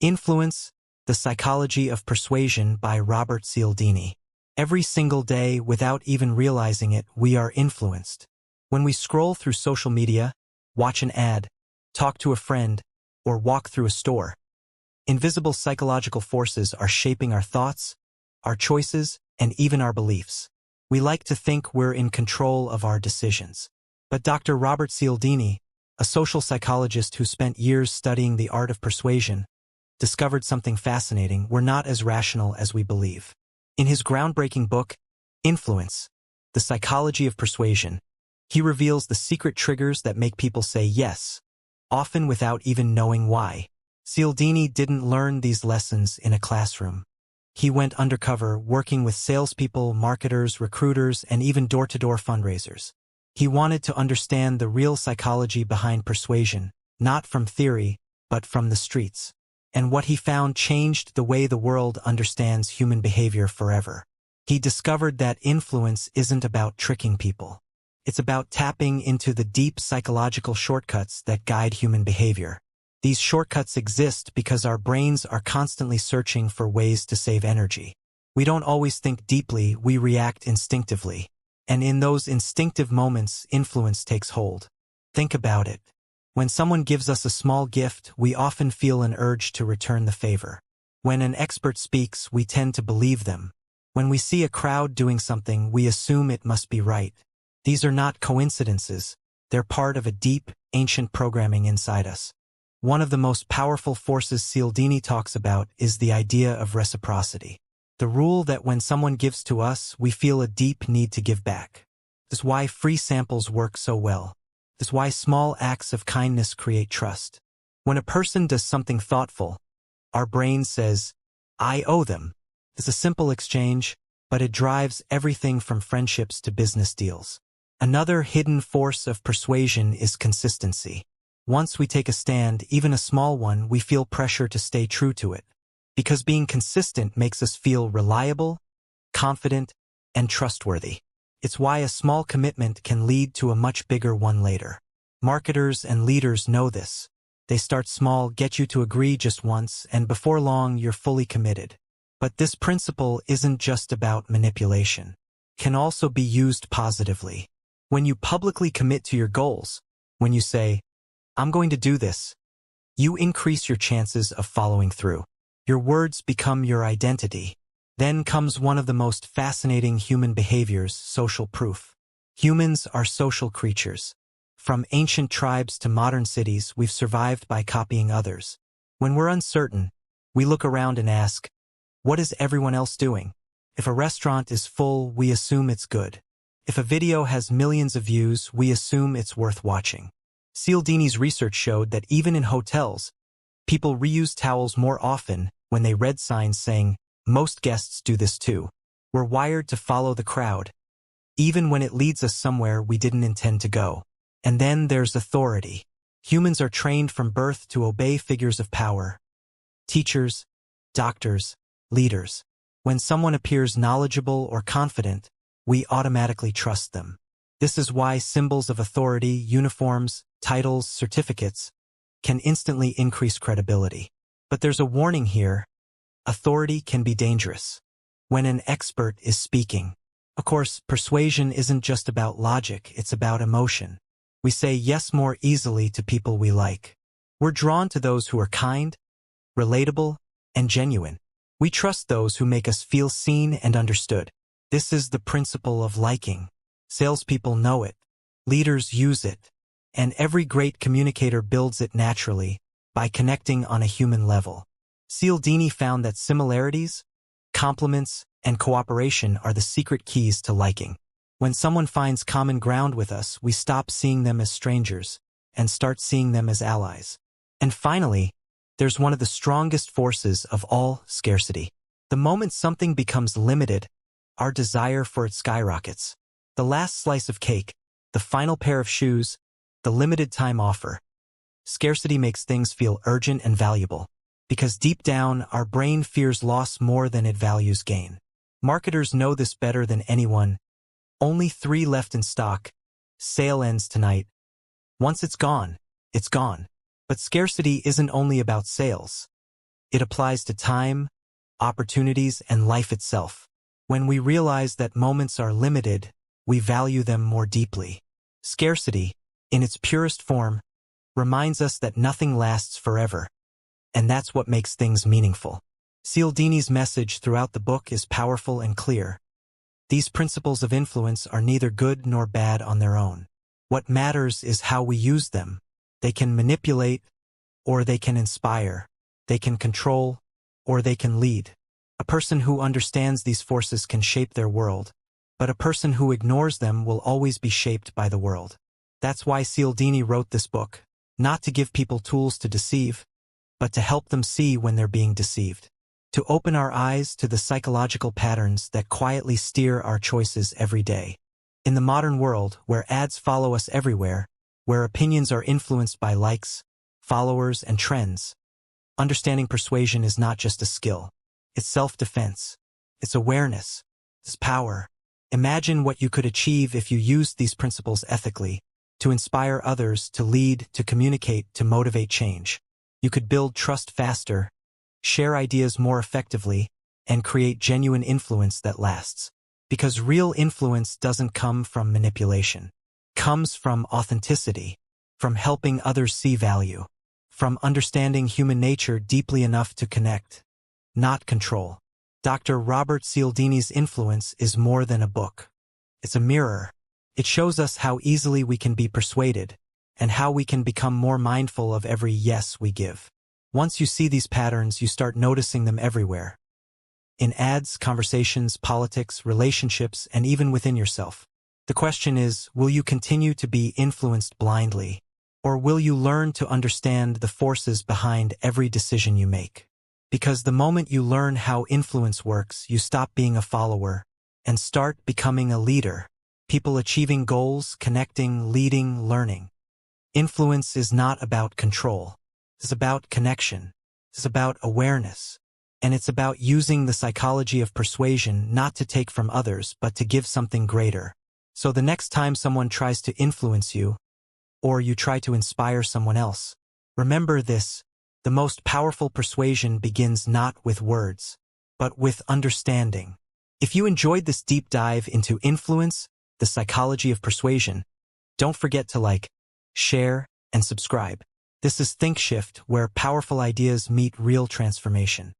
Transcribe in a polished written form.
Influence, The Psychology of Persuasion by Robert Cialdini. Every single day, without even realizing it, we are influenced. When we scroll through social media, watch an ad, talk to a friend, or walk through a store, invisible psychological forces are shaping our thoughts, our choices, and even our beliefs. We like to think we're in control of our decisions. But Dr. Robert Cialdini, a social psychologist who spent years studying the art of persuasion, discovered something fascinating. We're not as rational as we believe. In his groundbreaking book, Influence, The Psychology of Persuasion, he reveals the secret triggers that make people say yes, often without even knowing why. Cialdini didn't learn these lessons in a classroom. He went undercover, working with salespeople, marketers, recruiters, and even door-to-door fundraisers. He wanted to understand the real psychology behind persuasion, not from theory, but from the streets. And what he found changed the way the world understands human behavior forever. He discovered that influence isn't about tricking people. It's about tapping into the deep psychological shortcuts that guide human behavior. These shortcuts exist because our brains are constantly searching for ways to save energy. We don't always think deeply, we react instinctively. And in those instinctive moments, influence takes hold. Think about it. When someone gives us a small gift, we often feel an urge to return the favor. When an expert speaks, we tend to believe them. When we see a crowd doing something, we assume it must be right. These are not coincidences. They're part of a deep, ancient programming inside us. One of the most powerful forces Cialdini talks about is the idea of reciprocity. The rule that when someone gives to us, we feel a deep need to give back. This is why free samples work so well. This is why small acts of kindness create trust. When a person does something thoughtful, our brain says, I owe them. It's a simple exchange, but it drives everything from friendships to business deals. Another hidden force of persuasion is consistency. Once we take a stand, even a small one, we feel pressure to stay true to it. Because being consistent makes us feel reliable, confident, and trustworthy. It's why a small commitment can lead to a much bigger one later. Marketers and leaders know this. They start small, get you to agree just once, and before long you're fully committed. But this principle isn't just about manipulation. It can also be used positively. When you publicly commit to your goals, when you say, I'm going to do this, you increase your chances of following through. Your words become your identity. Then comes one of the most fascinating human behaviors, social proof. Humans are social creatures. From ancient tribes to modern cities, we've survived by copying others. When we're uncertain, we look around and ask, what is everyone else doing? If a restaurant is full, we assume it's good. If a video has millions of views, we assume it's worth watching. Cialdini's research showed that even in hotels, people reuse towels more often when they read signs saying, most guests do this too. We're wired to follow the crowd, even when it leads us somewhere we didn't intend to go. And then there's authority. Humans are trained from birth to obey figures of power. Teachers, doctors, leaders. When someone appears knowledgeable or confident, we automatically trust them. This is why symbols of authority, uniforms, titles, certificates, can instantly increase credibility. But there's a warning here. Authority can be dangerous. When an expert is speaking. Of course, persuasion isn't just about logic, it's about emotion. We say yes more easily to people we like. We're drawn to those who are kind, relatable, and genuine. We trust those who make us feel seen and understood. This is the principle of liking. Salespeople know it. Leaders use it. And every great communicator builds it naturally, by connecting on a human level. Cialdini found that similarities, compliments, and cooperation are the secret keys to liking. When someone finds common ground with us, we stop seeing them as strangers and start seeing them as allies. And finally, there's one of the strongest forces of all, scarcity. The moment something becomes limited, our desire for it skyrockets. The last slice of cake, the final pair of shoes, the limited time offer. Scarcity makes things feel urgent and valuable. Because deep down, our brain fears loss more than it values gain. Marketers know this better than anyone. Only 3 left in stock. Sale ends tonight. Once it's gone, it's gone. But scarcity isn't only about sales. It applies to time, opportunities, and life itself. When we realize that moments are limited, we value them more deeply. Scarcity, in its purest form, reminds us that nothing lasts forever, and that's what makes things meaningful. Cialdini's message throughout the book is powerful and clear. These principles of influence are neither good nor bad on their own. What matters is how we use them. They can manipulate, or they can inspire. They can control, or they can lead. A person who understands these forces can shape their world, but a person who ignores them will always be shaped by the world. That's why Cialdini wrote this book, not to give people tools to deceive, but to help them see when they're being deceived. To open our eyes to the psychological patterns that quietly steer our choices every day. In the modern world, where ads follow us everywhere, where opinions are influenced by likes, followers, and trends, understanding persuasion is not just a skill. It's self-defense. It's awareness. It's power. Imagine what you could achieve if you used these principles ethically, to inspire others, to lead, to communicate, to motivate change. You could build trust faster, share ideas more effectively, and create genuine influence that lasts. Because real influence doesn't come from manipulation. It comes from authenticity, from helping others see value, from understanding human nature deeply enough to connect, not control. Dr. Robert Cialdini's Influence is more than a book. It's a mirror. It shows us how easily we can be persuaded, and how we can become more mindful of every yes we give. Once you see these patterns, you start noticing them everywhere. In ads, conversations, politics, relationships, and even within yourself. The question is, will you continue to be influenced blindly, or will you learn to understand the forces behind every decision you make? Because the moment you learn how influence works, you stop being a follower and start becoming a leader. People achieving goals, connecting, leading, learning. Influence is not about control. It's about connection. It's about awareness. And it's about using the psychology of persuasion not to take from others, but to give something greater. So the next time someone tries to influence you, or you try to inspire someone else, remember this: the most powerful persuasion begins not with words, but with understanding. If you enjoyed this deep dive into influence, the psychology of persuasion, don't forget to like, share, and subscribe. This is ThinkShift, where powerful ideas meet real transformation.